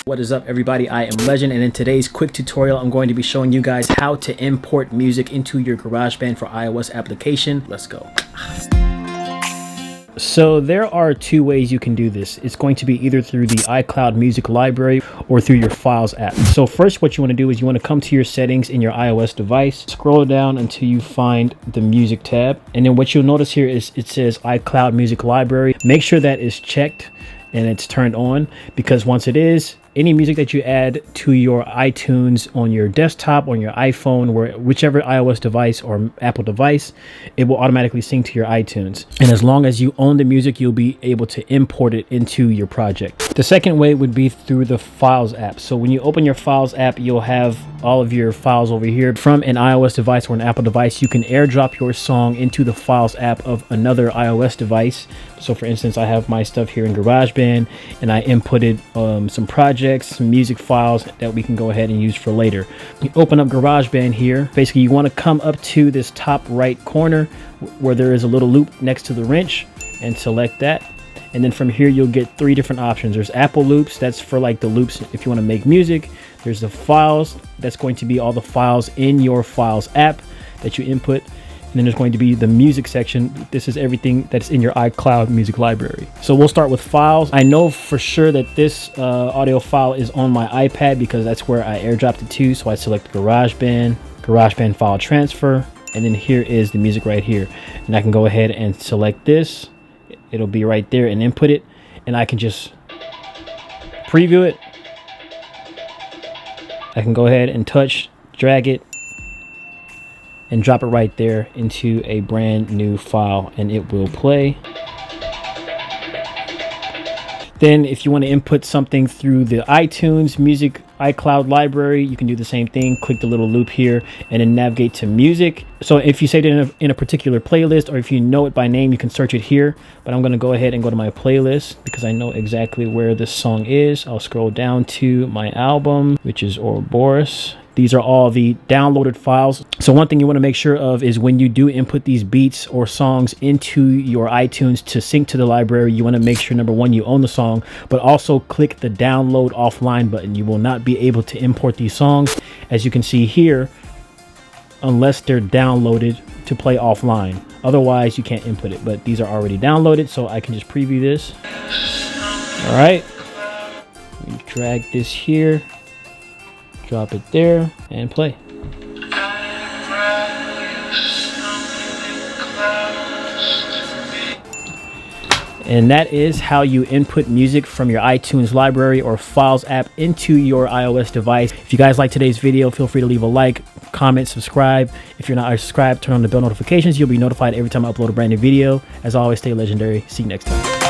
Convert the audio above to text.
What is up, everybody? I am Legend, and in today's quick tutorial I'm going to be showing you guys how to import music into your GarageBand for iOS application. Let's go. So there are two ways you can do this. It's going to be either through the iCloud music library or through your Files app. So first, what you want to do is you want to come to your settings in your iOS device, scroll down until you find the music tab, and then what you'll notice here is it says iCloud music library. Make sure that is checked and it's turned on, because once it is, any music that you add to your iTunes on your desktop, on your iPhone, or whichever iOS device or Apple device, it will automatically sync to your iTunes. And as long as you own the music, you'll be able to import it into your project. The second way would be through the Files app. So when you open your Files app, you'll have all of your files over here. From an iOS device or an Apple device, you can airdrop your song into the Files app of another iOS device. So for instance, I have my stuff here in GarageBand, and I inputted some projects, some music files that we can go ahead and use for later. You open up GarageBand here. Basically, you want to come up to this top right corner where there is a little loop next to the wrench and select that. And then from here, you'll get three different options. There's Apple loops. That's for like the loops if you want to make music. There's the files. That's going to be all the files in your Files app that you input. And then there's going to be the music section. This is everything that's in your iCloud music library. So we'll start with files. I know for sure that this audio file is on my iPad because that's where I airdropped it to. So I select GarageBand, GarageBand file transfer, and then here is the music right here. And I can go ahead and select this. It'll be right there and input it. And I can just preview it. I can go ahead and drag it, and drop it right there into a brand new file, and it will play. Then if you want to input something through the iTunes music iCloud library, you can do the same thing. Click the little loop here and then navigate to music. So if you saved it in a particular playlist, or if you know it by name, you can search it here. But I'm going to go ahead and go to my playlist because I know exactly where this song is. I'll scroll down to my album, which is Ouroboros. These are all the downloaded files. So one thing you want to make sure of is when you do input these beats or songs into your iTunes to sync to the library, you want to make sure, number one, you own the song, but also click the download offline button. You will not be able to import these songs, as you can see here, unless they're downloaded to play offline. Otherwise, you can't input it, but these are already downloaded, so I can just preview this. All right, drag this here. Drop it there and play. And that is how you input music from your iTunes library or Files app into your iOS device. If you guys like today's video, feel free to leave a like, comment, subscribe. If you're not subscribed, turn on the bell notifications. You'll be notified every time I upload a brand new video. As always, stay legendary. See you next time.